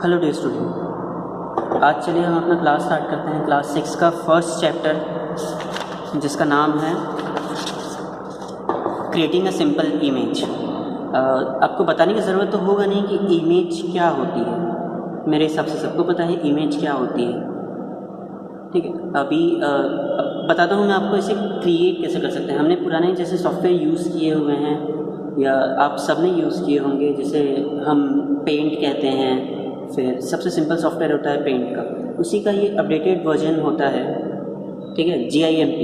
Hello dear student, आज चलिए हम अपना क्लास स्टार्ट करते हैं। क्लास 6 का फर्स्ट चैप्टर जिसका नाम है क्रिएटिंग अ सिंपल इमेज। आपको बताने की ज़रूरत तो होगा नहीं कि इमेज क्या होती है। मेरे हिसाब से सबको पता है इमेज क्या होती है, ठीक है। अभी बताता हूँ मैं आपको इसे क्रिएट कैसे कर सकते हैं। हमने पुराने जैसे सॉफ्टवेयर यूज़ किए हुए हैं या आप सब ने यूज़ किए होंगे, जैसे हम पेंट कहते हैं, फिर सबसे सिंपल सॉफ्टवेयर होता है पेंट का, उसी का ये अपडेटेड वर्जन होता है, ठीक है, GIMP।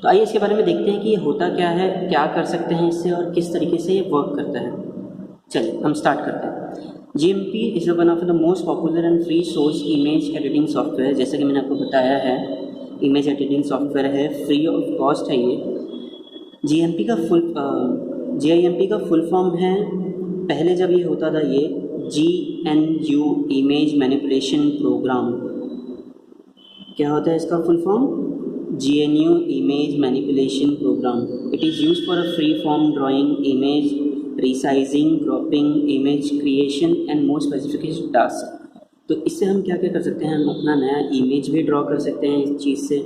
तो आइए इसके बारे में देखते हैं कि ये होता क्या है, क्या कर सकते हैं इससे और किस तरीके से ये वर्क करता है। चलिए हम स्टार्ट करते हैं। GIMP is one of the most popular and free source image editing software. जैसे कि मैंने आपको बताया है, इमेज एडिटिंग सॉफ्टवेयर है, फ्री ऑफ कॉस्ट है ये। GIMP का फुल फॉर्म है, पहले जब ये होता था ये GNU इमेज मैनिपुलेशन प्रोग्राम। क्या होता है इसका full form? GNU image manipulation program. It is use for a free form drawing, image resizing, cropping, image creation and more specific task. तो इससे हम क्या क्या कर सकते हैं, हम अपना नया इमेज भी ड्रॉ कर सकते हैं। इस चीज़ से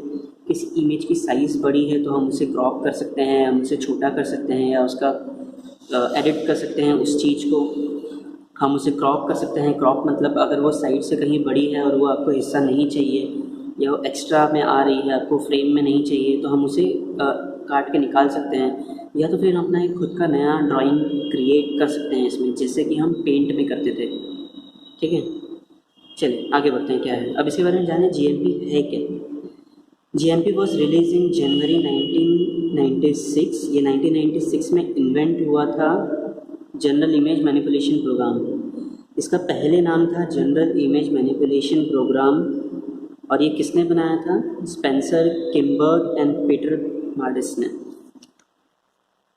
किसी इमेज की साइज़ बड़ी है तो हम उसे क्रॉप कर सकते हैं, हम उसे छोटा कर सकते हैं या उसका एडिट कर सकते हैं। उस चीज़ को हम उसे क्रॉप कर सकते हैं। क्रॉप मतलब अगर वो साइड से कहीं बड़ी है और वो आपको हिस्सा नहीं चाहिए या वो एक्स्ट्रा में आ रही है, आपको फ्रेम में नहीं चाहिए, तो हम उसे काट के निकाल सकते हैं। या तो फिर अपना एक खुद का नया ड्राइंग क्रिएट कर सकते हैं इसमें, जैसे कि हम पेंट में करते थे, ठीक है। चलिए आगे बढ़ते हैं क्या है। अब इसके बारे में जाने GMP है क्या। GMP वॉज रिलीज इन जनवरी 1996। ये 1996 में इन्वेंट हुआ था, जनरल इमेज मैनिपुलेशन प्रोग्राम। इसका पहले नाम था जनरल इमेज मैनिपुलेशन प्रोग्राम और ये किसने बनाया था? स्पेंसर किम्बर्ग एंड पीटर मार्डिस ने,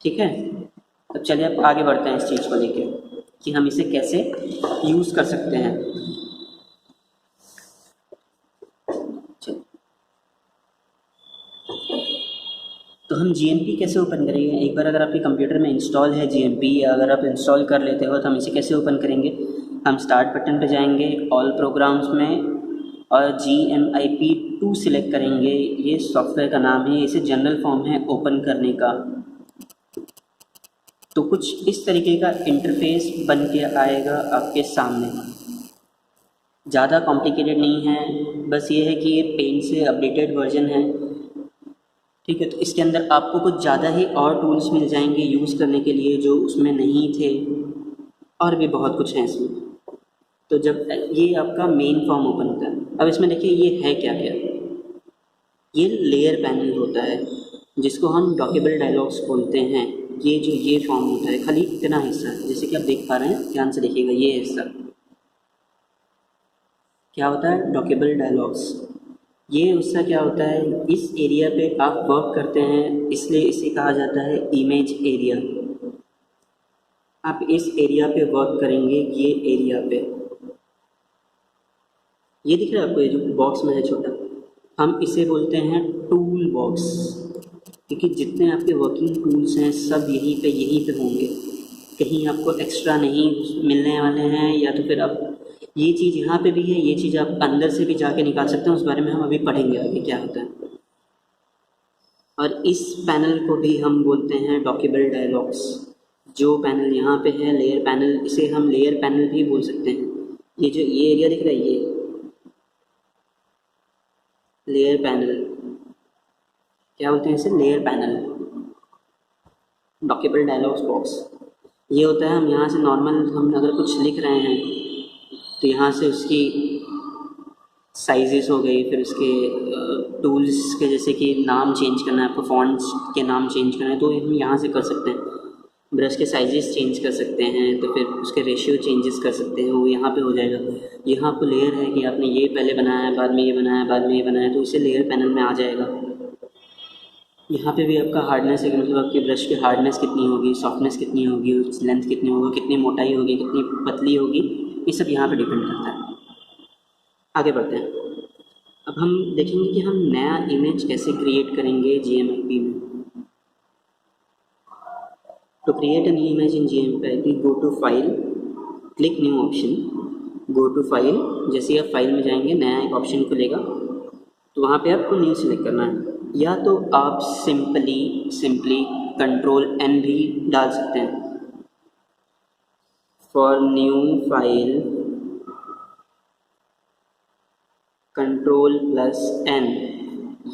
ठीक है। अब चलिए अब आगे बढ़ते हैं इस चीज़ को लेके कि हम इसे कैसे यूज़ कर सकते हैं। तो हम GMP कैसे ओपन करेंगे? एक बार अगर आपके कंप्यूटर में इंस्टॉल है GMP, या अगर आप इंस्टॉल कर लेते हो तो हम इसे कैसे ओपन करेंगे? हम स्टार्ट बटन पे जाएंगे, ऑल प्रोग्राम्स में, और GMIP2 सिलेक्ट करेंगे। ये सॉफ्टवेयर का नाम है, इसे जनरल फॉर्म है ओपन करने का। तो कुछ इस तरीके का इंटरफेस बन के आएगा आपके सामने। ज़्यादा कॉम्प्लिकेटेड नहीं है, बस ये है कि ये पेंट से अपडेटेड वर्जन है, ठीक है। तो इसके अंदर आपको कुछ ज़्यादा ही और टूल्स मिल जाएंगे यूज़ करने के लिए जो उसमें नहीं थे, और भी बहुत कुछ है इसमें। तो जब ये आपका मेन फॉर्म ओपन होता है, अब इसमें देखिए ये है क्या क्या। ये लेयर पैनल होता है जिसको हम डॉकेबल डायलॉग्स बोलते हैं। ये जो ये फॉर्म होता है, खाली इतना हिस्सा, जैसे कि आप देख पा रहे हैं, ध्यान से देखिएगा, ये हिस्सा क्या होता है? डॉकेबल डायलॉग्स। ये उसका क्या होता है, इस एरिया पे आप वर्क करते हैं, इसलिए इसे कहा जाता है इमेज एरिया। आप इस एरिया पे वर्क करेंगे, ये एरिया पे। ये दिख रहा है आपको, ये जो बॉक्स में है छोटा, हम इसे बोलते हैं टूल बॉक्स, क्योंकि जितने आपके वर्किंग टूल्स हैं सब यहीं पे होंगे, कहीं आपको एक्स्ट्रा नहीं मिलने वाले हैं। या तो फिर आप ये चीज़ यहाँ पे भी है, ये चीज़ आप अंदर से भी जाके निकाल सकते हैं, उस बारे में हम अभी पढ़ेंगे आगे क्या होता है। और इस पैनल को भी हम बोलते हैं डॉकेबल डायलॉग्स। जो पैनल यहाँ पे है लेयर पैनल, इसे हम लेयर पैनल भी बोल सकते हैं। ये जो ये एरिया दिख रहा है, ये लेयर पैनल, क्या बोलते हैं इसे? Layer panel, dockable dialogs box. ये होता है, हम यहाँ से नॉर्मल हम अगर कुछ लिख रहे हैं तो यहाँ से उसकी साइजेस हो गई, फिर उसके टूल्स के, जैसे कि नाम चेंज करना है आपको, फॉन्ट्स के नाम चेंज करना है, तो हम यहाँ से कर सकते हैं। ब्रश के साइजेस चेंज कर सकते हैं, तो फिर उसके रेशियो चेंजेस कर सकते हैं, वो यहाँ पे हो जाएगा। यहाँ आपको लेयर है कि आपने ये पहले बनाया है, बाद में ये बनाया है, बाद में ये बनाया है, तो इसे लेयर पैनल में आ जाएगा। यहाँ पे भी आपका हार्डनेस है कि मतलब आपके ब्रश की हार्डनेस कितनी होगी, सॉफ्टनेस कितनी होगी, लेंथ कितनी होगी, कितनी मोटाई होगी, कितनी पतली होगी, ये सब यहाँ पे डिपेंड करता है। आगे बढ़ते हैं। अब हम देखेंगे कि हम नया इमेज कैसे क्रिएट करेंगे GMP में। To create an image in GMP, go to File, click New option, go to file, जैसे ही आप फाइल में जाएंगे नया एक ऑप्शन खुलेगा, तो वहाँ पे आपको न्यू सिलेक्ट करना है, या तो आप सिंपली कंट्रोल एन भी डाल सकते हैं for new file, control plus N,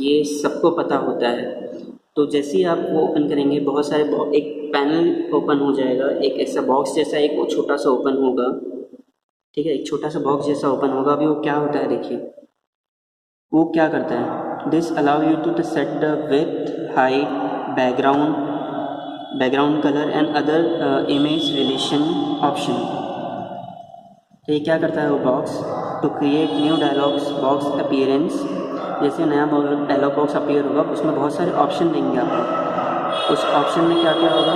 ये सबको पता होता है। तो जैसे ही आप वो ओपन करेंगे बहुत सारे एक पैनल ओपन हो जाएगा, एक ऐसा बॉक्स जैसा एक वो छोटा सा ओपन होगा, ठीक है, एक छोटा सा बॉक्स जैसा ओपन होगा। अभी वो क्या होता है देखिए, वो क्या करता है, this allow you to set the width, height, background colour and other image relation option. तो ये क्या करता है वो box, to create new dialogs box appearance, जैसे नया डायलॉग बॉक्स अपीयर होगा उसमें बहुत सारे ऑप्शन देंगे आपको, उस ऑप्शन में क्या क्या होगा,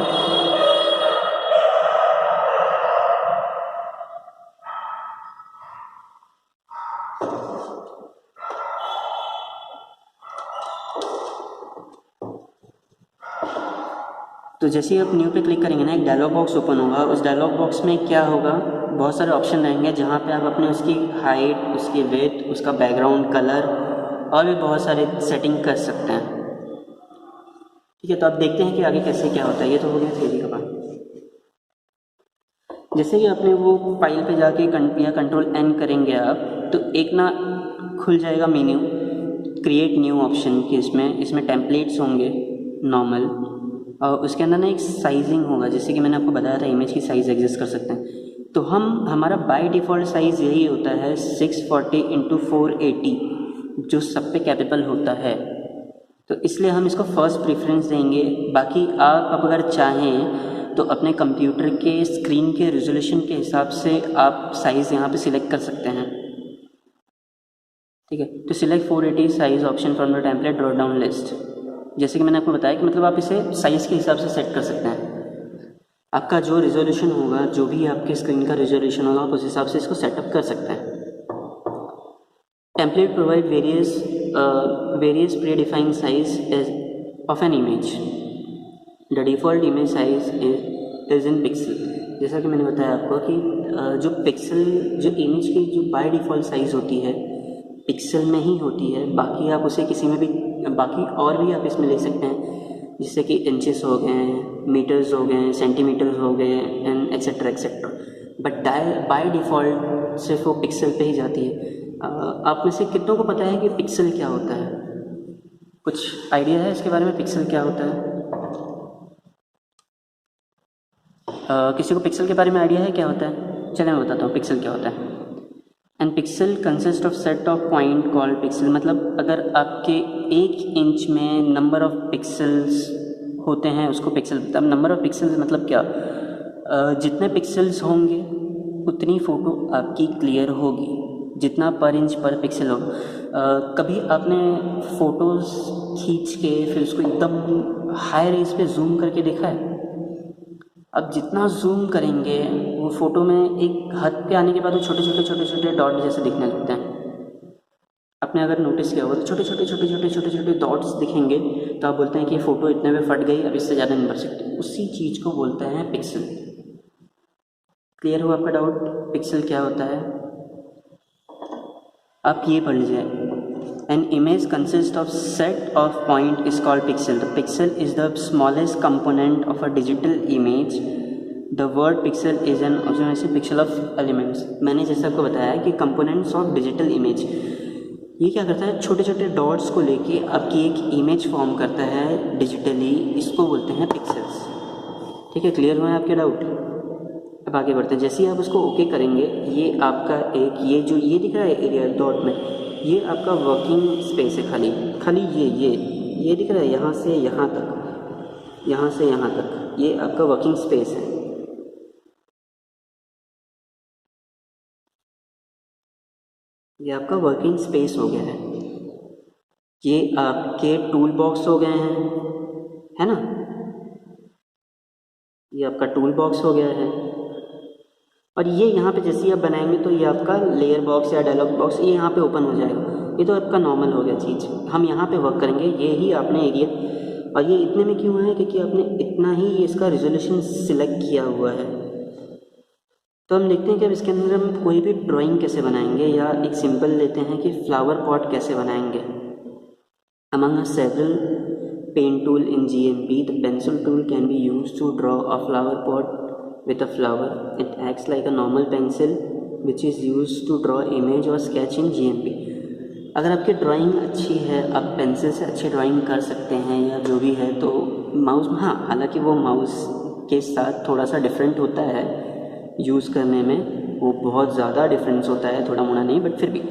तो जैसे ही आप न्यू पे क्लिक करेंगे ना एक डायलॉग बॉक्स ओपन होगा, उस डायलॉग बॉक्स में क्या होगा, बहुत सारे ऑप्शन रहेंगे जहाँ पे आप अपने उसकी हाइट, उसकी विड्थ, उसका बैकग्राउंड कलर और भी बहुत सारे सेटिंग कर सकते हैं। ठीक है, तो आप देखते हैं कि आगे कैसे क्या होता है। ये तो हो गया थ्योरी का पार्ट। जैसे कि आपने वो फाइल पे जाके या कंट्रोल एन करेंगे आप, तो एक ना खुल जाएगा मेन्यू, क्रिएट न्यू ऑप्शन की, इसमें टेम्पलेट्स होंगे नॉर्मल, और उसके अंदर ना एक साइजिंग होगा, जैसे कि मैंने आपको बताया था इमेज की साइज़ एडजस्ट कर सकते हैं। तो हमारा बाय डिफ़ॉल्ट साइज़ यही होता है 640x480, जो सब पे कैपेबल होता है, तो इसलिए हम इसको फर्स्ट प्रेफरेंस देंगे। बाकी आप अगर चाहें तो अपने कंप्यूटर के स्क्रीन के रेजोल्यूशन के हिसाब से आप साइज़ यहाँ पे सिलेक्ट कर सकते हैं। ठीक है, तो select 480 size option from the template drop down list, जैसे कि मैंने आपको बताया कि मतलब आप इसे साइज़ के हिसाब से सेट कर सकते हैं। आपका जो रिजोल्यूशन होगा, जो भी आपके स्क्रीन का रिजोल्यूशन होगा, आप उस हिसाब से इसको सेटअप कर सकते हैं। Template provide various pre defined size of an image, the default image size is in pixel. जैसा कि मैंने बताया आपको कि जो इमेज की जो बाय डिफ़ॉल्ट साइज़ होती है पिक्सल में ही होती है, बाकी आप उसे किसी में भी, बाकी और भी आप इसमें ले सकते हैं, जिससे कि इंचेस हो गए, मीटर्स हो गए, सेंटीमीटर्स हो गए and etcetera etcetera, but by default सिर्फ वो पिक्सल पे ही जाती है। आप में से कितनों को पता है कि पिक्सल क्या होता है? कुछ आइडिया है इसके बारे में, पिक्सल क्या होता है? किसी को पिक्सल के बारे में आइडिया है क्या होता है? चलिए मैं बताता हूँ पिक्सल क्या होता है। And pixel consist of set of point called pixel, मतलब अगर आपके 1 इंच में नंबर ऑफ पिक्सल्स होते हैं उसको पिक्सल। अब नंबर ऑफ पिक्सल्स मतलब क्या, जितने पिक्सल्स होंगे उतनी फ़ोटो आपकी क्लियर होगी, जितना पर इंच पर पिक्सल हो। कभी आपने फ़ोटोज़ खींच के फिर उसको एकदम हाई रेज पे जूम करके देखा है? अब जितना जूम करेंगे वो फ़ोटो में एक हद पे आने के बाद वो छोटे छोटे डॉट जैसे दिखने लगते हैं। आपने अगर नोटिस किया होगा तो छोटे छोटे डॉट्स दिखेंगे, तो आप बोलते हैं कि फ़ोटो इतने में फट गई, अब इससे ज़्यादा नहीं बढ़ सकती। उसी चीज़ को बोलते हैं पिक्सल। क्लियर हुआ आपका डाउट, पिक्सल क्या होता है? आप ये पढ़ लीजिए, an image consist of set of point is called pixel. The pixel is the smallest component of a digital image. The word pixel is an pixel of elements. मैंने जैसे आपको बताया कि कंपोनेंट्स ऑफ डिजिटल इमेज, ये क्या करता है, छोटे छोटे डॉट्स को लेके आपकी एक इमेज फॉर्म करता है डिजिटली, इसको बोलते हैं पिक्सल्स। ठीक है, क्लियर हुआ है आपके डाउट? अब आगे बढ़ते हैं। जैसे ही आप उसको ओके करेंगे, ये आपका एक ये दिख रहा है एरिया डॉट में, ये आपका वर्किंग स्पेस है। खाली ये दिख रहा है, यहाँ से यहाँ तक, यहाँ से यहाँ तक, ये आपका वर्किंग स्पेस है। ये आपका वर्किंग स्पेस हो गया है। ये आपके टूल बॉक्स हो गए हैं, है ना? ये आपका टूल बॉक्स हो गया है। और ये यहाँ पे जैसे ही आप बनाएंगे तो ये आपका लेयर बॉक्स या डायलॉग बॉक्स ये यहाँ पे ओपन हो जाएगा। ये तो आपका नॉर्मल हो गया चीज़। हम यहाँ पे वर्क करेंगे, ये ही आपने एरिया, और ये इतने में क्यों है, क्योंकि आपने इतना ही इसका रिजोल्यूशन सिलेक्ट किया हुआ है। तो हम देखते हैं कि अब इसके अंदर हम कोई भी ड्राइंग कैसे बनाएंगे, या एक सिंपल लेते हैं कि फ्लावर पॉट कैसे बनाएंगे। Among several paint tool in GMP, the pencil tool can be used to draw a flower pot with a flower. It acts like a normal pencil which is used to draw image or sketch in GMP. अगर आपकी drawing अच्छी है, आप pencil से अच्छी drawing कर सकते हैं या जो भी है, तो माउस, हाँ हालांकि वो माउस के साथ थोड़ा सा डिफरेंट होता है यूज़ करने में, वो बहुत ज़्यादा डिफरेंस होता है, थोड़ा मोड़ा नहीं, बट फिर भी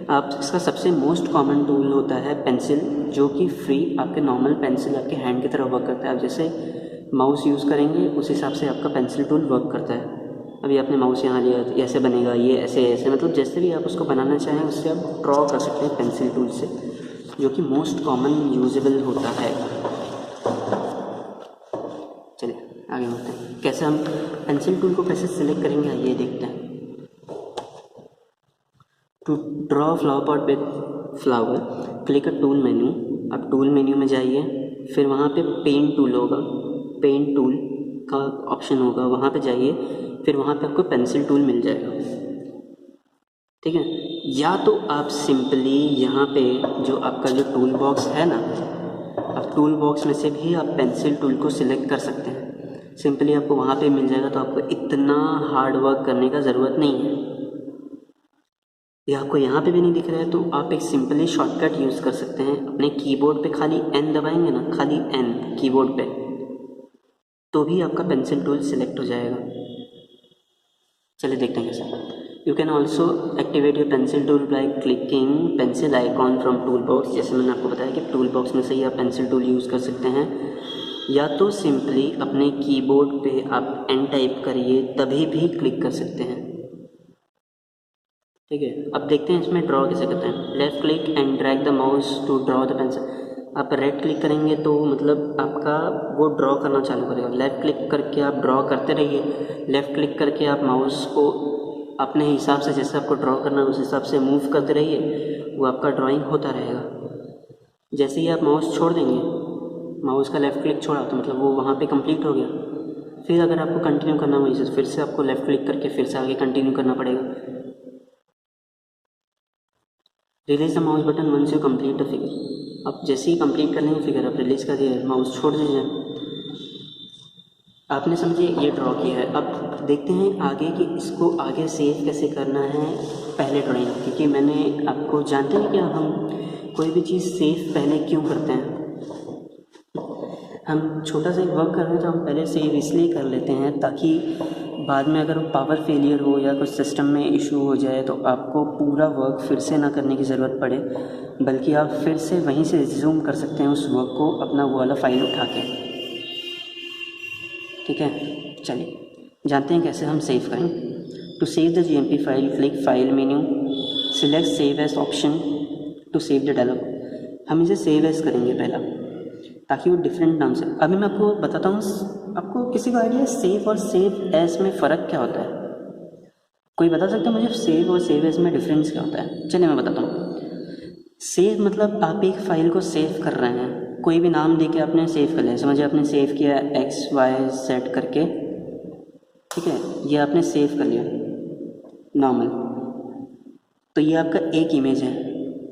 आप इसका सबसे मोस्ट कॉमन टूल होता है पेंसिल, जो कि फ्री आपके नॉर्मल पेंसिल आपके हैंड की तरह वर्क करता है। आप जैसे माउस यूज़ करेंगे उस हिसाब से आपका पेंसिल टूल वर्क करता है। अभी आपने माउस यहाँ लिया तो ऐसे बनेगा, ये ऐसे ऐसे, मतलब जैसे भी आप उसको बनाना चाहें उससे आप ड्रॉ कर सकते हैं पेंसिल टूल से, जो कि मोस्ट कॉमन यूजेबल होता है। चलिए आगे बढ़ते हैं, कैसे हम पेंसिल टूल को कैसे सिलेक्ट करेंगे ये देखते हैं। To draw flower pot with flower, click a tool menu. आप टूल मेन्यू में जाइए, फिर वहाँ पे पेंट टूल होगा, पेंट टूल का ऑप्शन होगा, वहाँ पे जाइए, फिर वहाँ पे आपको पेंसिल टूल मिल जाएगा, ठीक है। या तो आप सिंपली यहाँ पे जो आपका जो टूल बॉक्स है ना, आप टूल बॉक्स में से भी आप पेंसिल टूल को सिलेक्ट कर सकते हैं, सिंपली आपको वहाँ पे मिल जाएगा, तो आपको इतना हार्ड वर्क करने का ज़रूरत नहीं है। ये आपको यहाँ पे भी नहीं दिख रहा है तो आप एक सिंपली शॉर्टकट यूज़ कर सकते हैं। अपने कीबोर्ड पे खाली एन दबाएंगे ना, खाली एन कीबोर्ड पे, तो भी आपका पेंसिल टूल सिलेक्ट हो जाएगा। चलिए देखते हैं कैसे। You can also activate your pencil tool by clicking pencil icon from tool box. जैसे मैंने आपको बताया कि टूल बॉक्स में से ही आप पेंसिल टूल यूज़ कर सकते हैं, या तो सिंपली अपने कीबोर्ड पे आप एन टाइप करिए तभी भी क्लिक कर सकते हैं, ठीक है। अब देखते हैं इसमें ड्रॉ कैसे करते हैं। Left click and drag the mouse to draw the pencil. आप राइट क्लिक करेंगे तो मतलब आपका वो ड्रॉ करना चालू करेगा। लेफ़्ट क्लिक करके आप ड्रॉ करते रहिए, लेफ़्ट क्लिक करके आप माउस को अपने हिसाब से, जैसे आपको ड्रॉ करना है उस हिसाब से मूव करते रहिए, वो आपका ड्राइंग होता रहेगा। जैसे ही आप माउस छोड़ देंगे, माउस का लेफ़्ट क्लिक छोड़ा तो मतलब वो वहाँ पे कंप्लीट हो गया। फिर अगर आपको कंटिन्यू करना वहीं से, फिर से आपको लेफ़्ट क्लिक करके फिर से आगे कंटिन्यू करना पड़ेगा। Release the mouse button once you complete the figure. आप जैसे ही कंप्लीट कर लेंगे फिगर, आप रिलीज़ कर दिए, माउस छोड़ दीजिए। आपने समझे ये ड्रॉ किया है। अब देखते हैं आगे कि इसको आगे सेव कैसे करना है पहले ड्राइंग, क्योंकि मैंने आपको, जानते हैं क्या हम कोई भी चीज़ सेव पहले क्यों करते हैं। हम छोटा सा एक वर्क कर रहे हैं तो हम पहले सेव इसलिए कर लेते हैं ताकि बाद में अगर पावर फेलियर हो या कुछ सिस्टम में इशू हो जाए तो आपको पूरा वर्क फिर से ना करने की ज़रूरत पड़े, बल्कि आप फिर से वहीं से रिज्यूम कर सकते हैं उस वर्क को, अपना वो वाला फाइल उठा के, ठीक है। चलिए जानते हैं कैसे हम सेव करें। To save the GMP file, click file menu, select save as option to save the dialog. हम इसे सेव एज करेंगे पहला, ताकि वो डिफरेंट नाम से। अभी मैं आपको बताता हूँ, आपको किसी को आइडिया सेव और सेव एज में फ़र्क क्या होता है? कोई बता सकता है मुझे सेव और सेव एज में डिफरेंस क्या होता है? चलिए मैं बताता हूँ। सेव मतलब आप एक फ़ाइल को सेव कर रहे हैं, कोई भी नाम देके आपने सेव कर लिया, समझिए आपने सेव किया XYZ करके, ठीक है, ये आपने सेव कर लिया नॉर्मल, तो ये आपका एक इमेज है।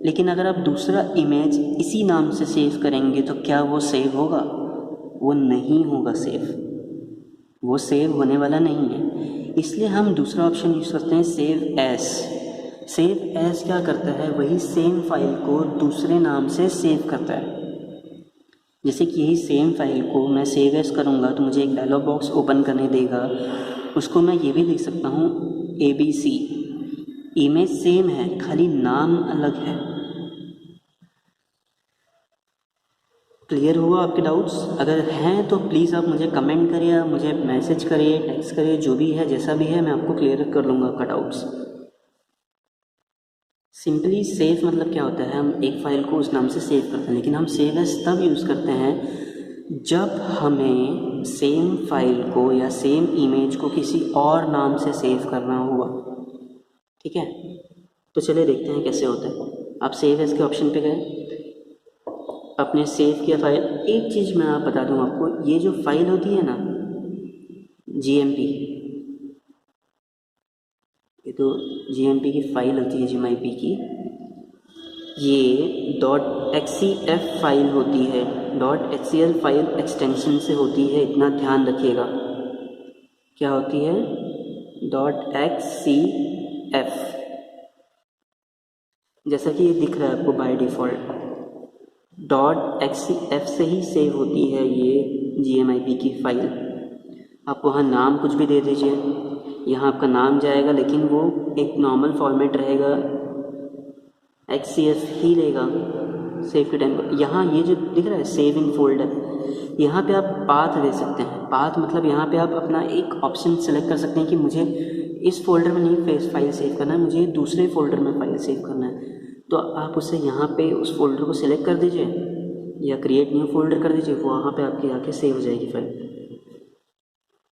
लेकिन अगर आप दूसरा इमेज इसी नाम से सेव करेंगे तो क्या वो सेव होगा? वो नहीं होगा सेव, वो सेव होने वाला नहीं है। इसलिए हम दूसरा ऑप्शन यूज़ करते हैं, सेव एज। सेव एज क्या करता है? वही सेम फाइल को दूसरे नाम से सेव करता है। जैसे कि यही सेम फाइल को मैं सेव एज करूँगा तो मुझे एक डायलॉग बॉक्स ओपन करने देगा, उसको मैं ये भी लिख सकता हूँ ABC। इमेज सेम है, खाली नाम अलग है। क्लियर हुआ आपके डाउट्स? अगर हैं तो प्लीज़ आप मुझे कमेंट करिए, मुझे मैसेज करिए, टेक्स्ट करिए, जो भी है, जैसा भी है, मैं आपको क्लियर कर लूँगा आपका डाउट्स। सिंपली सेव मतलब क्या होता है? हम एक फ़ाइल को उस नाम से सेव करते हैं, लेकिन हम सेव एज तब यूज़ करते हैं जब हमें सेम फाइल को या सेम इमेज को किसी और नाम से सेव करना हुआ, ठीक है। तो चलिए देखते हैं कैसे होता है। आप सेव एज के ऑप्शन पे गए, आपने सेव किया फाइल। एक चीज़ मैं आप बता दूं आपको, ये जो फाइल होती है ना GMP, ये तो GMP की फ़ाइल होती है, GMIP की, ये .xcf फाइल होती है, .xcl फाइल एक्सटेंशन से होती है, इतना ध्यान रखिएगा। क्या होती है? .xcf, जैसा कि ये दिख रहा है आपको बाय डिफ़ॉल्ट, .xcf से ही सेव होती है ये GMIP की फ़ाइल। आप वहाँ नाम कुछ भी दे दीजिए, यहाँ आपका नाम जाएगा, लेकिन वो एक नॉर्मल फॉर्मेट रहेगा, XCF ही लेगा सेव के टाइम पर। यहाँ ये जो दिख रहा है सेव इन फोल्डर, यहाँ पे आप पाथ दे सकते हैं। पाथ मतलब यहाँ पे आप अपना एक ऑप्शन सेलेक्ट कर सकते हैं कि मुझे इस फोल्डर में नहीं फाइल सेव करना है, मुझे दूसरे फोल्डर में फाइल सेव करना है। तो आप उसे यहाँ पे उस फोल्डर को सिलेक्ट कर दीजिए या क्रिएट न्यू फोल्डर कर दीजिए, वो वहाँ पे आपकी आके सेव हो जाएगी फाइल।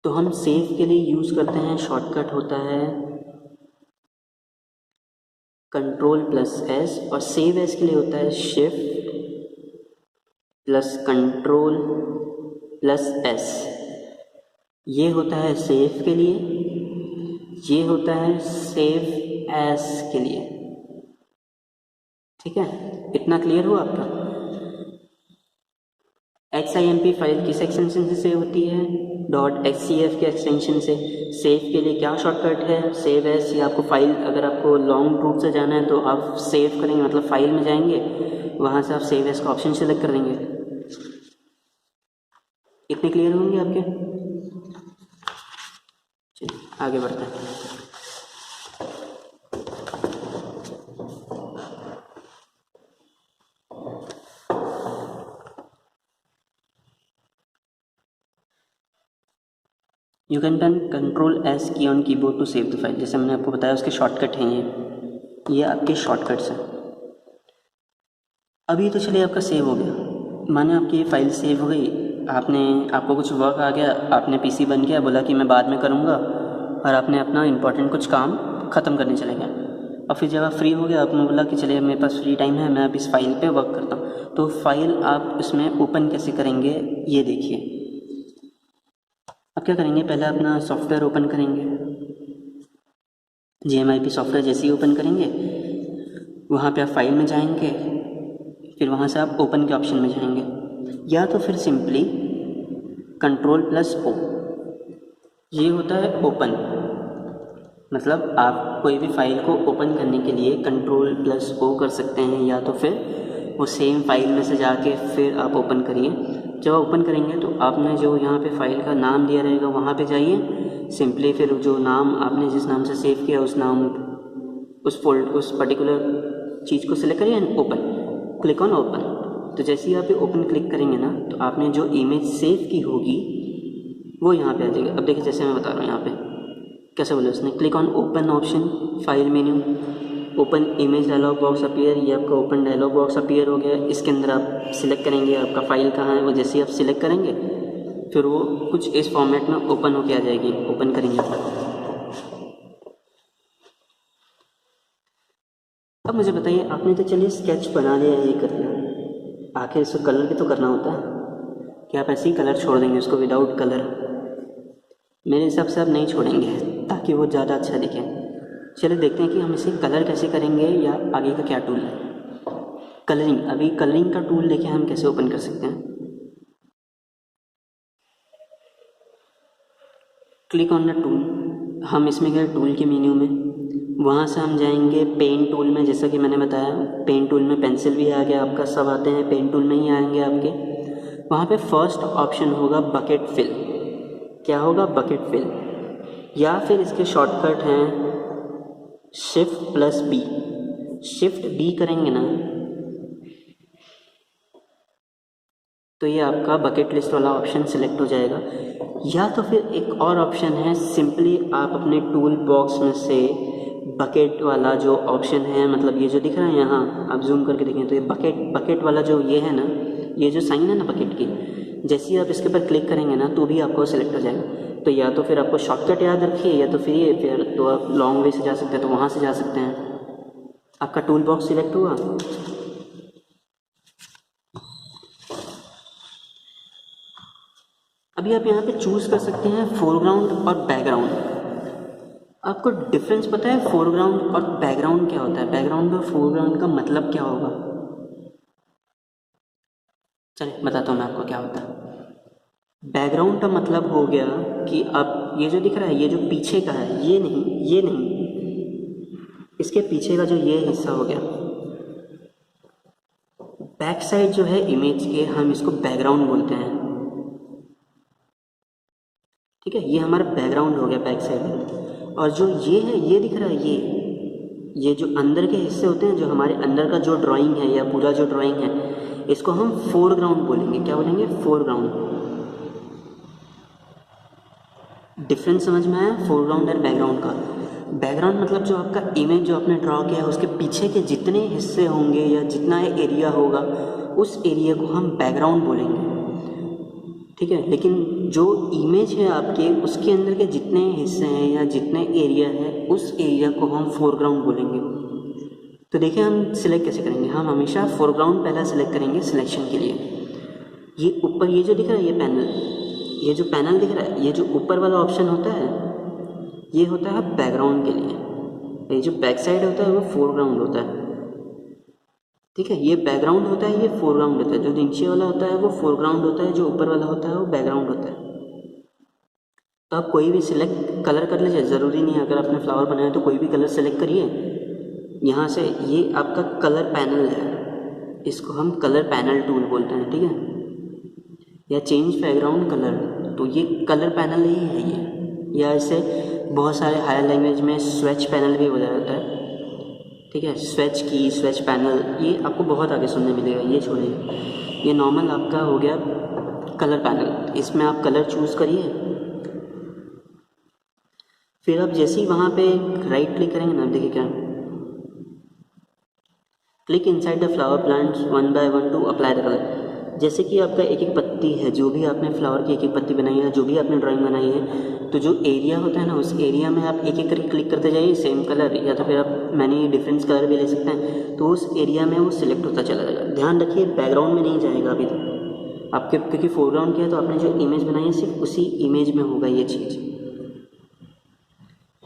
तो हम सेव के लिए यूज़ करते हैं, शॉर्टकट होता है Ctrl+S, और सेव एज के लिए होता है Shift+Ctrl+S। ये होता है सेव के लिए, ये होता है सेव एज के लिए। ठीक है, इतना क्लियर हुआ आपका? XIMP फाइल किस एक्सटेंशन से सेव होती है? .xcf के एक्सटेंशन से। सेव के लिए क्या शॉर्टकट है? Save as. या आपको फाइल, अगर आपको लॉन्ग रूट से जाना है तो आप सेव करेंगे, मतलब फाइल में जाएंगे, वहाँ से आप सेव एज का ऑप्शन सेलेक्ट कर देंगे। इतने क्लियर होंगे आपके? चलिए आगे बढ़ते हैं। You can turn Ctrl+S key on keyboard to save the file. जैसे मैंने आपको बताया उसके शॉर्टकट हैं ये आपके शॉर्टकट्स हैं। अभी तो चलिए आपका सेव हो गया, माने आपकी ये फाइल सेव हो गई, आपको कुछ वर्क आ गया, आपने PC बन गया, बोला कि मैं बाद में करूँगा, और आपने अपना इंपॉर्टेंट कुछ काम ख़त्म करने चले गए। और फिर जब आप फ्री हो गया, आपने बोला कि चलिए मेरे पास फ्री टाइम है, मैं अब इस फाइल पे वर्क करता हूँ। तो फाइल आप इसमें ओपन कैसे करेंगे ये देखिए। अब क्या करेंगे, पहले अपना सॉफ्टवेयर ओपन करेंगे, GMIP सॉफ्टवेयर जैसे ही ओपन करेंगे, वहाँ पे आप फाइल में जाएंगे, फिर वहाँ से आप ओपन के ऑप्शन में जाएंगे, या तो फिर सिंपली Ctrl+O, ये होता है ओपन। मतलब आप कोई भी फाइल को ओपन करने के लिए Ctrl+O कर सकते हैं, या तो फिर वो सेम फाइल में से जाके फिर आप ओपन करिए। जब आप ओपन करेंगे तो आपने जो यहाँ पे फाइल का नाम दिया रहेगा वहाँ पे जाइए, सिंपली फिर जो नाम आपने जिस नाम से सेव किया उस पर्टिकुलर चीज़ को सिलेक्ट करिए and open, click on open. तो जैसे ही आप पे ओपन क्लिक करेंगे ना, तो आपने जो इमेज सेव की होगी वो यहाँ पे आ जाएगी। अब देखिए जैसे मैं बता रहा हूँ, यहाँ पे कैसे बोले उसने, click on open option, file menu, open image dialog box appear. ये आपका ओपन डायलॉग बॉक्स अपीयर हो गया। इसके अंदर आप सिलेक्ट करेंगे आपका फ़ाइल कहाँ है, वो जैसे ही आप सिलेक्ट करेंगे फिर वो कुछ इस फॉर्मेट में ओपन होके आ जाएगी। ओपन करेंगे अब मुझे बताइए, आपने तो चलिए स्केच बना लिया, ये कर दिया, आखिर इसको कलर भी तो करना होता है। क्या आप ऐसे ही कलर छोड़ देंगे उसको विदाउट कलर? मेरे हिसाब से आप नहीं छोड़ेंगे ताकि वो ज़्यादा अच्छा दिखे। चलिए देखते हैं कि हम इसे कलर कैसे करेंगे या आगे का क्या टूल है। कलरिंग, अभी कलरिंग का टूल देखिए हम कैसे ओपन कर सकते हैं। क्लिक ऑन द टूल, हम इसमें गए टूल के मेन्यू में, वहाँ से हम जाएंगे पेन टूल में। जैसा कि मैंने बताया पेन टूल में पेंसिल भी आ गया आपका, सब आते हैं, पेन टूल में ही आएंगे आपके। वहाँ पे फर्स्ट ऑप्शन होगा बकेट फिल। क्या होगा? बकेट फिल, या फिर इसके शॉर्टकट हैं Shift+B। Shift B करेंगे ना तो ये आपका बकेट लिस्ट वाला ऑप्शन सिलेक्ट हो जाएगा। या तो फिर एक और ऑप्शन है, सिंपली आप अपने टूल बॉक्स में से बकेट वाला जो ऑप्शन है, मतलब ये जो दिख रहा है यहाँ, आप जूम करके देखें तो ये बकेट वाला जो ये है ना, ये जो साइन है ना बकेट की, जैसे ही आप इसके ऊपर क्लिक करेंगे ना तो भी आपको सिलेक्ट हो जाएगा। तो या तो फिर आपको शॉर्टकट याद रखिए, या तो फिर तो आप लॉन्ग वे से जा सकते हैं, तो वहाँ से जा सकते हैं। आपका टूल बॉक्स सिलेक्ट हुआ, अभी आप यहाँ पे चूज़ कर सकते हैं फोरग्राउंड और बैकग्राउंड। आपको डिफरेंस पता है फोरग्राउंड और बैकग्राउंड क्या होता है? बैकग्राउंड और फोरग्राउंड का मतलब क्या होगा? चलिए बताता हूँ मैं आपको क्या होता है। बैकग्राउंड का मतलब हो गया कि अब ये जो दिख रहा है, ये जो पीछे का है, ये नहीं, ये नहीं, इसके पीछे का जो ये हिस्सा हो गया, बैक साइड जो है इमेज के, हम इसको बैकग्राउंड बोलते हैं। ठीक है, ये हमारा बैकग्राउंड हो गया, बैक साइड। और जो ये है, ये दिख रहा है, ये जो अंदर के हिस्से होते हैं, जो हमारे अंदर का जो ड्राइंग है या पूरा जो ड्राइंग है, इसको हम फोरग्राउंड बोलेंगे। क्या बोलेंगे? फोरग्राउंड। डिफरेंस समझ में आया फोरग्राउंड और बैकग्राउंड का? बैकग्राउंड मतलब जो आपका इमेज जो आपने ड्रॉ किया है, उसके पीछे के जितने हिस्से होंगे या जितना एरिया होगा, उस एरिया को हम बैकग्राउंड बोलेंगे। ठीक है, लेकिन जो इमेज है आपके, उसके अंदर के जितने हिस्से हैं या जितने एरिया है, उस एरिया को हम फोरग्राउंड बोलेंगे। तो देखिए हम सिलेक्ट कैसे करेंगे। हम हमेशा फोरग्राउंड पहला सिलेक्ट करेंगे सिलेक्शन के लिए। ये ऊपर ये जो दिख रहा है, ये पैनल, ये जो पैनल दिख रहा है, ये जो ऊपर वाला ऑप्शन होता है, ये होता है बैकग्राउंड के लिए। ये जो बैक साइड होता है वो फोरग्राउंड होता है। ठीक है, ये बैकग्राउंड होता है, ये फोरग्राउंड होता है। जो नीचे वाला होता है वो फोरग्राउंड होता है, जो ऊपर वाला होता है वो बैकग्राउंड होता है। तो आप कोई भी सिलेक्ट कलर कर लीजिए, ज़रूरी नहीं है अगर आपने फ्लावर बनाया तो कोई भी कलर सेलेक्ट करिए। यहाँ से ये आपका कलर पैनल है, इसको हम कलर पैनल टूल बोलते हैं। ठीक है, या चेंज बैकग्राउंड कलर, तो ये कलर पैनल ही है ये। या इसे बहुत सारे हायर लैंग्वेज में स्वेच पैनल भी बोला जाता है। ठीक है, स्वेच की, स्वेच पैनल, ये आपको बहुत आगे सुनने मिलेगा, ये छोड़िए। ये नॉर्मल आपका हो गया कलर पैनल। इसमें आप कलर चूज़ करिए, फिर आप जैसे ही वहाँ पे राइट क्लिक करेंगे ना, देखिए क्या, click inside the flower plants one by one two apply the colour. जैसे कि आपका एक एक पत्ती है, जो भी आपने फ्लावर की एक एक पत्ती बनाई है, जो भी आपने ड्राइंग बनाई है, तो जो एरिया होता है ना, उस एरिया में आप एक एक करके क्लिक करते जाइए, सेम कलर, या तो फिर आप मैंने डिफरेंस कलर भी ले सकते हैं, तो उस एरिया में वो सिलेक्ट होता चला जाएगा। ध्यान रखिए बैकग्राउंड में नहीं जाएगा अभी तक आपके, क्योंकि फोरग्राउंड किया तो आपने जो इमेज बनाई है सिर्फ उसी इमेज में होगा ये चीज़।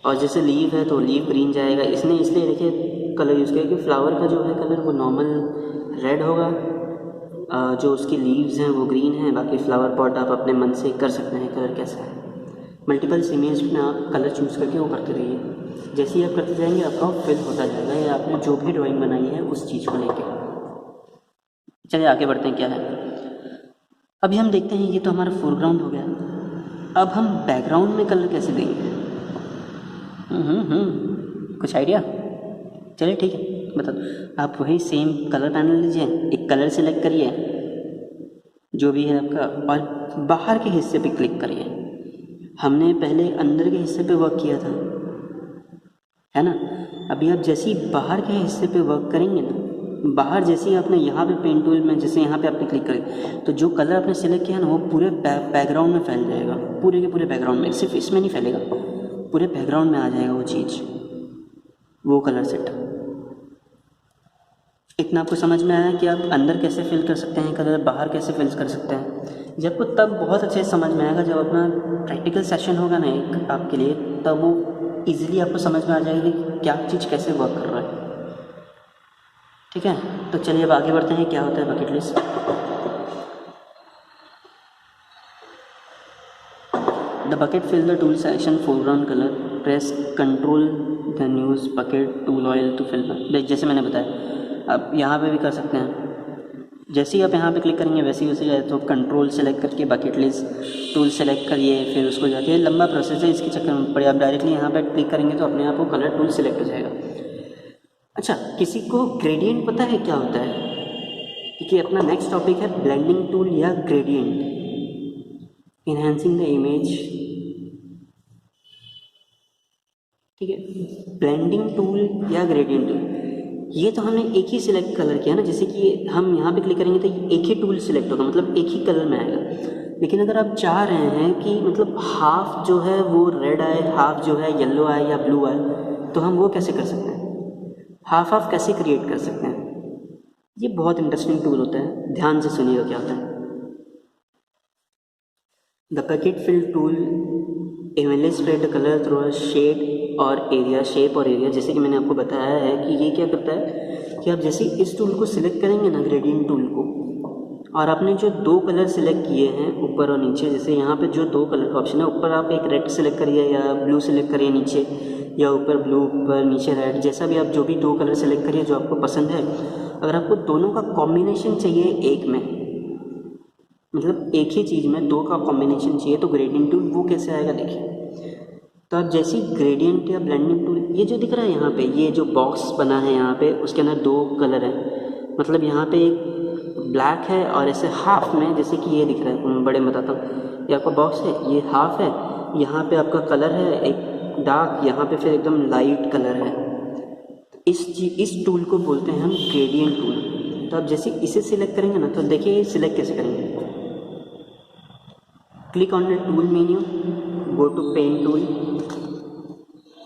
और जैसे लीव है तो लीव ग्रीन जाएगा, इसने इसलिए देखिए कलर यूज़ किया कि फ्लावर का जो है कलर वो नॉर्मल रेड होगा, जो उसकी लीव्स हैं वो ग्रीन हैं, बाकी फ्लावर पॉट आप अपने मन से कर सकते हैं कलर कैसा है। मल्टीपल इमेज में आप कलर चूज़ करके वो करते रहिए। जैसे ही आप करते जाएंगे आपका फिल होता जाएगा, या आपने जो भी ड्राइंग बनाई है उस चीज़ को लेके। चलिए आगे बढ़ते हैं क्या है। अभी हम देखते हैं, ये तो हमारा फोरग्राउंड हो गया। अब हम बैकग्राउंड में कलर कैसे देंगे? कुछ आइडिया? चलिए ठीक है, बता दो। आप वही सेम कलर पैनल लीजिए, एक कलर सेलेक्ट करिए जो भी है आपका, और बाहर के हिस्से पे क्लिक करिए। हमने पहले अंदर के हिस्से पे वर्क किया था, है ना। अभी आप जैसे ही बाहर के हिस्से पे वर्क करेंगे ना, बाहर जैसे ही आपने यहाँ पे पेन टूल में जैसे यहाँ पे आपने क्लिक करें, तो जो कलर आपने सेलेक्ट किया ना वो पूरे बैकग्राउंड में फैल जाएगा, पूरे के पूरे बैकग्राउंड में, सिर्फ इसमें नहीं फैलेगा, पूरे बैकग्राउंड में आ जाएगा वो चीज़, वो कलर सेट। इतना आपको समझ में आया कि आप अंदर कैसे फिल कर सकते हैं कलर, बाहर कैसे फिल कर सकते हैं। जब को तब बहुत अच्छे से समझ में आएगा जब अपना प्रैक्टिकल सेशन होगा ना एक आपके लिए, तब वो इजीली आपको समझ में आ जाएगी कि क्या चीज़ कैसे वर्क कर रहा है। ठीक है, तो चलिए अब आगे बढ़ते हैं, क्या होता है bucket list. The bucket fill the tool selection foreground colour, press control the news bucket tool oil to fill. जैसे मैंने बताया आप यहाँ पे भी कर सकते हैं, जैसे ही आप यहाँ पे क्लिक करेंगे वैसे ही वैसे जाए, तो कंट्रोल सेलेक्ट करके बकेट लिस्ट टूल सेलेक्ट करिए, फिर उसको जाके लंबा प्रोसेस है, इसके चक्कर में पड़े आप डायरेक्टली यहाँ पे क्लिक करेंगे तो अपने आप वो कलर टूल सेलेक्ट हो जाएगा। अच्छा, किसी को ग्रेडियंट पता है क्या होता है? क्योंकि अपना नेक्स्ट टॉपिक है ब्लेंडिंग टूल या ग्रेडियंट, इन्हांसिंग द इमेज। ठीक है, ब्लेंडिंग टूल या ग्रेडियंट टूल, ये तो हमने एक ही सिलेक्ट कलर किया ना, जैसे कि हम यहाँ पे क्लिक करेंगे तो एक ही टूल सिलेक्ट होगा, मतलब एक ही कलर में आएगा। लेकिन अगर आप चाह रहे हैं कि मतलब हाफ जो है वो रेड आए, हाफ जो है येलो आए या ब्लू आए, तो हम वो कैसे कर सकते हैं, हाफ हाफ कैसे क्रिएट कर सकते हैं? ये बहुत इंटरेस्टिंग टूल होता है, ध्यान से सुनिएगा क्या होता है। The bucket fill tool evenly spread the color through a shade or area, shape or area, जैसे कि मैंने आपको बताया है कि ये क्या करता है कि आप जैसे इस टूल को सिलेक्ट करेंगे ना, ग्रेडियंट टूल को, और आपने जो दो कलर सिलेक्ट किए हैं ऊपर और नीचे, जैसे यहाँ पे जो दो कलर का ऑप्शन है, ऊपर आप एक रेड सिलेक्ट करिए या ब्लू सिलेक्ट करिए नीचे, या ऊपर ब्लू ऊपर नीचे रेड, जैसा भी आप जो भी दो कलर सेलेक्ट करिए जो आपको पसंद है। अगर आपको दोनों का कॉम्बिनेशन चाहिए एक में, मतलब एक ही चीज़ में दो का कॉम्बिनेशन चाहिए, तो ग्रेडियंट टूल वो कैसे आएगा देखिए। तो आप जैसे ग्रेडियंट या ब्लेंडिंग टूल, ये जो दिख रहा है यहाँ पे, ये जो बॉक्स बना है यहाँ पे, उसके अंदर दो कलर हैं, मतलब यहाँ पे एक ब्लैक है और ऐसे हाफ में, जैसे कि ये दिख रहा है, मैं बड़े में बताता हूँ, ये आपका बॉक्स है, ये हाफ है, यहाँ पे आपका कलर है एक डार्क, यहाँ पे फिर एकदम लाइट कलर है। इस टूल को बोलते हैं हम ग्रेडियंट टूल। तो आप जैसे इसे सिलेक्ट करेंगे ना, तो देखिए सिलेक्ट कैसे करेंगे। Click on the tool menu, go to pen tool,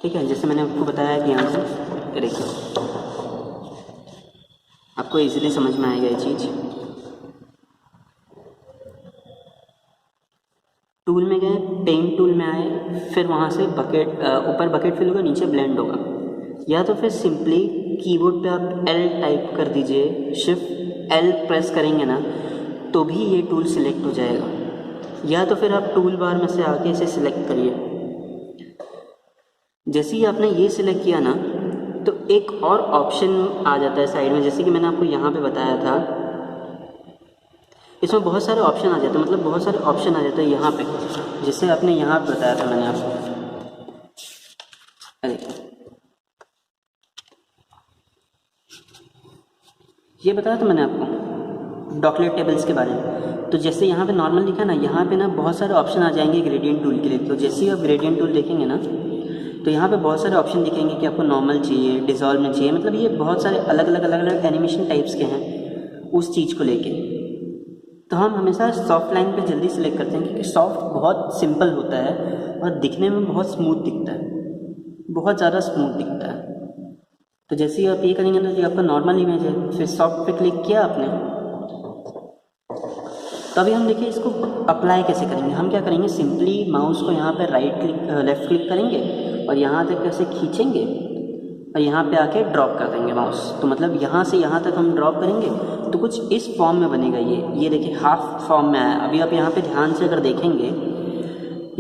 ठीक है, जैसे मैंने आपको बताया कि यहाँ से देखिए आपको इजीली समझ में आएगा ये चीज़। टूल में गए, पेन टूल में आए, फिर वहाँ से बकेट, ऊपर बकेट फिल होगा, नीचे ब्लेंड होगा, या तो फिर सिंपली कीबोर्ड पे आप L टाइप कर दीजिए, शिफ्ट L प्रेस करेंगे ना तो भी ये टूल सिलेक्ट हो जाएगा, या तो फिर आप टूल बार में से आके इसे सिलेक्ट करिए। जैसे ही आपने ये सिलेक्ट किया ना, तो एक और ऑप्शन आ जाता है साइड में, जैसे कि मैंने आपको यहाँ पे बताया था, इसमें बहुत सारे ऑप्शन आ जाते हैं, मतलब बहुत सारे ऑप्शन आ जाते हैं यहाँ पे, जिससे आपने यहाँ पे बताया था मैंने आपको, अरे ये बताया था मैंने आपको डॉकलेट टेबल्स के बारे में। तो जैसे यहाँ पे नॉर्मल लिखा ना, यहाँ पे ना बहुत सारे ऑप्शन आ जाएंगे ग्रेडियंट टूल के लिए। तो जैसे ही आप ग्रेडियंट टूल देखेंगे ना, तो यहाँ पे बहुत सारे ऑप्शन दिखेंगे कि आपको नॉर्मल चाहिए, डिज़ोल्व में चाहिए, मतलब ये बहुत सारे अलग अलग एनिमेशन टाइप्स के हैं उस चीज़ को लेके। तो हम हमेशा सॉफ्ट लाइन पे जल्दी सिलेक्ट करते हैं, क्योंकि सॉफ्ट बहुत सिंपल होता है और दिखने में बहुत स्मूथ दिखता है, बहुत ज़्यादा स्मूथ दिखता है। तो जैसे ही आप ये करेंगे ना, जो आपका नॉर्मल इमेज है, फिर सॉफ्ट पे क्लिक किया आपने, तो अभी हम देखिए इसको अप्लाई कैसे करेंगे। हम क्या करेंगे, सिंपली माउस को यहाँ पे राइट क्लिक लेफ़्ट क्लिक करेंगे और यहाँ तक ऐसे खींचेंगे और यहाँ पे आके ड्रॉप कर देंगे माउस। तो मतलब यहाँ से यहाँ तक हम ड्रॉप करेंगे तो कुछ इस फॉर्म में बनेगा ये देखिए हाफ फॉर्म में आया। अभी आप यहाँ पे ध्यान से अगर देखेंगे,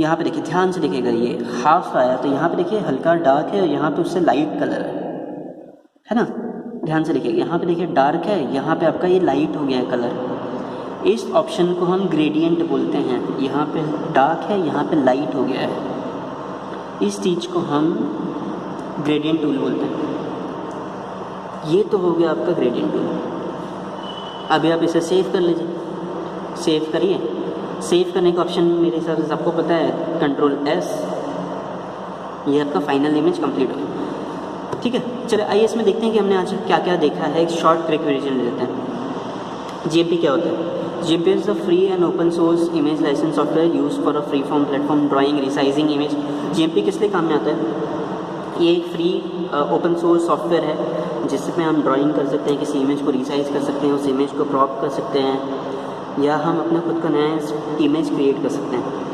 यहाँ पे देखिए ध्यान से दिखेगा, ये हाफ आया, तो यहाँ पे देखिए हल्का डार्क है और यहाँ पे उससे लाइट कलर है ना, ध्यान से देखिए, यहाँ पे देखिए डार्क है, यहाँ पे आपका ये लाइट हो गया है कलर। इस ऑप्शन को हम ग्रेडियंट बोलते हैं। यहाँ पे डार्क है, यहाँ पे लाइट हो गया है, इस चीज़ को हम ग्रेडियंट टूल बोलते हैं। ये तो हो गया आपका ग्रेडियंट टूल। अभी आप इसे सेव कर लीजिए, सेव करिए। सेव करने का ऑप्शन मेरे हिसाब से सबको पता है, Ctrl+S, ये आपका फाइनल इमेज कंप्लीट हो गया। ठीक है, चलिए आइए इसमें देखते हैं कि हमने आज क्या क्या देखा है। एक शॉर्ट क्विक रिवीजन ले लेते हैं। GMP क्या होता है? GMP is the free and open source image licence software use for a free form platform drawing resizing image. GMP किस लिए काम में आता है? ये एक फ्री ओपन सोर्स सॉफ्टवेयर है जिसमें हम ड्राइंग कर सकते हैं, किसी इमेज को रिसाइज कर सकते हैं, उस इमेज को क्रॉप कर सकते हैं, या हम अपना खुद का नया इमेज क्रिएट कर सकते हैं।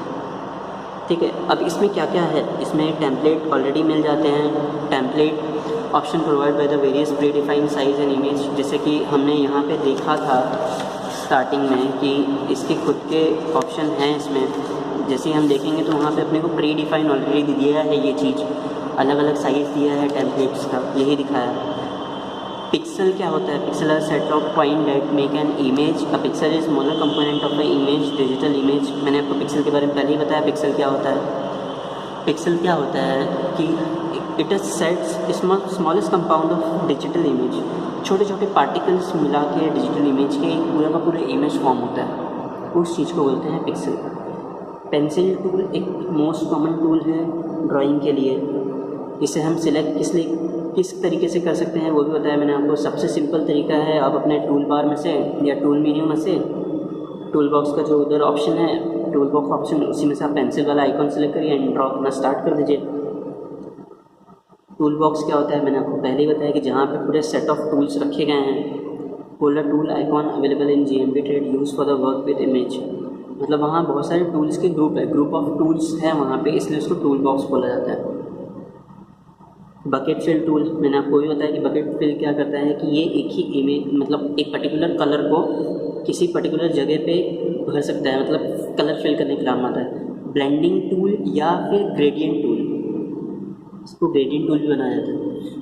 ठीक है, अब इसमें क्या क्या है, इसमें टेम्पलेट ऑलरेडी मिल जाते हैं। Template option provide by the various pre defined size and image, जैसे कि हमने यहाँ पे देखा था स्टार्टिंग में कि इसके खुद के ऑप्शन हैं इसमें। जैसे हम देखेंगे तो वहाँ पे अपने को प्री डिफाइन ऑलरेडी दिया है, ये चीज़ अलग अलग साइज़ दिया है टेम्पलेट्स का, यही दिखाया है। पिक्सल क्या होता है? Pixel are set of point that make an image. A pixel is smaller component of a image, digital image. मैंने आपको पिक्सल के बारे में पहले ही बताया पिक्सल क्या होता है। पिक्सल क्या होता है कि it is sets smallest compound of digital image. छोटे छोटे पार्टिकल्स मिला के डिजिटल इमेज के पूरा का पूरा इमेज फॉर्म होता है, उस चीज़ को बोलते हैं पिक्सल। पेंसिल टूल एक मोस्ट कॉमन टूल है ड्राइंग के लिए। इसे हम सिलेक्ट किस तरीके से कर सकते हैं वो भी बताया मैंने आपको। सबसे सिंपल तरीका है, आप अपने टूल बार में से या टूल मेन्यू में से टूल बॉक्स का जो उधर ऑप्शन है, टूल बॉक्स ऑप्शन, उसी में से आप पेंसिल वाला आइकॉन सेलेक्ट करिए एंड ड्रॉ करना स्टार्ट कर दीजिए। टूल बॉक्स क्या होता है मैंने आपको पहले ही बताया कि जहाँ पे पूरे सेट ऑफ टूल्स रखे गए हैं। Hold a tool icon available in GMP trade use for the work with image, मतलब वहाँ बहुत सारे टूल्स के ग्रुप है, ग्रुप ऑफ टूल्स है वहाँ पे, इसलिए उसको टूल बॉक्स बोला जाता है। बकेट फिल टूल, मैंने आपको भी बताया कि बकेट फिल क्या करता है कि ये एक ही इमेज मतलब एक पर्टिकुलर कलर को किसी पर्टिकुलर जगह पे भर सकता है, मतलब कलर फिल करने के काम आता है। ब्लेंडिंग टूल या फिर ग्रेडियंट टूल, इसको ग्रेडियंट टूल भी बनाया जाता है।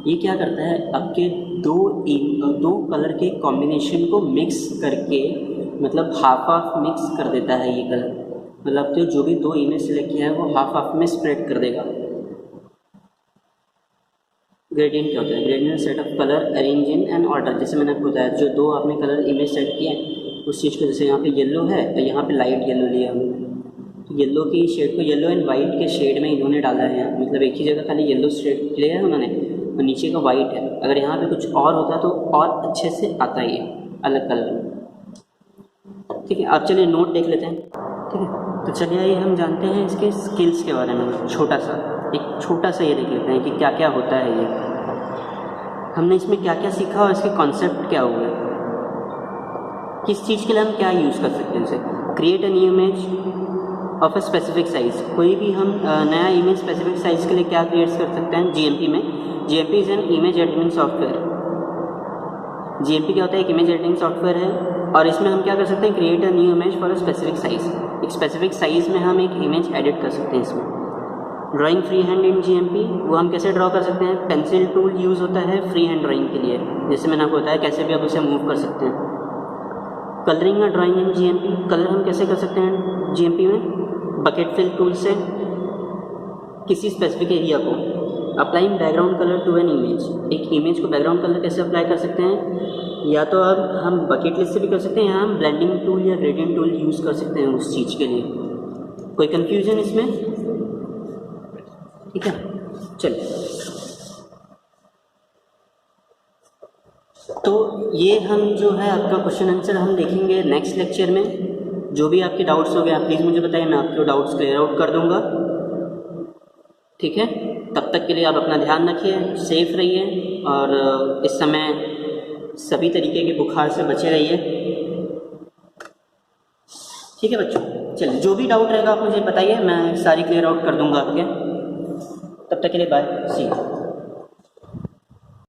ये क्या करता है, आपके दो कलर के कॉम्बिनेशन को मिक्स करके मतलब हाफ हाफ मिक्स कर देता है ये कलर, मतलब तो जो भी दो इमेज सेलेक्ट किया है वो हाफ हाफ में स्प्रेड कर देगा। ग्रेडियंट क्या होता है, gradient set of colour arrange in an order, जैसे मैंने आपको बताया जो दो आपने कलर इमेज सेट किए हैं उस चीज़ को, जैसे यहाँ पे येलो है और यहाँ पे लाइट येलो लिया हमने, तो येलो की शेड को येलो एंड वाइट के शेड में इन्होंने डाला है यहाँ, मतलब एक ही जगह खाली येलो शेड लिया है उन्होंने और नीचे का वाइट है। अगर यहाँ पे कुछ और होता तो और अच्छे से आता ये अलग कलर में। ठीक है, आप चलिए नोट देख लेते हैं। ठीक है, तो चलिए आइए हम जानते हैं इसके स्किल्स के बारे में। एक छोटा सा ये देख लेते हैं कि क्या क्या होता है ये, हमने इसमें क्या क्या सीखा और इसके कॉन्सेप्ट क्या हुए, किस चीज़ के लिए हम क्या यूज़ कर सकते हैं इसे। Create an image of a specific size, कोई भी हम नया इमेज स्पेसिफिक साइज़ के लिए क्या क्रिएट कर सकते हैं जीएमपी में। GMP is an image editing software. GMP क्या होता है, एक इमेज एडिटिंग सॉफ्टवेयर है और इसमें हम क्या कर सकते हैं, create a new image for a specific size. एक स्पेसिफिक साइज़ में हम एक इमेज एडिट कर सकते हैं इसमें। Drawing free hand in GMP, वो हम कैसे ड्रॉ कर सकते हैं, पेंसिल टूल यूज़ होता है फ्री हैंड ड्राइंग के लिए, जैसे मैंने आपको बताया कैसे भी आप उसे मूव कर सकते हैं। कलरिंग और ड्राइंग इन जीएमपी, कलर हम कैसे कर सकते हैं जीएमपी में, बकेट फिल टूल से किसी स्पेसिफिक एरिया को। Applying background colour to an image, एक इमेज को बैकग्राउंड कलर कैसे अप्लाई कर सकते हैं, या तो अब हम बकेट लिस्ट से भी कर सकते हैं या हम ब्लेंडिंग टूल या ग्रेडियंट टूल यूज़ कर सकते हैं उस चीज़ के लिए। कोई कन्फ्यूजन इसमें? ठीक है, चलिए। तो ये हम जो है आपका क्वेश्चन आंसर हम देखेंगे नेक्स्ट लेक्चर में। जो भी आपके डाउट्स हो गए आप प्लीज़ मुझे बताइए, मैं आपके डाउट्स क्लियर आउट कर दूंगा। ठीक है, तब तक के लिए आप अपना ध्यान रखिए, सेफ रहिए और इस समय सभी तरीके के बुखार से बचे रहिए। ठीक है बच्चों, चलिए जो भी डाउट रहेगा आप मुझे बताइए, मैं सारी क्लियर आउट कर दूंगा आपके। तब तक के लिए बाय, सी यू।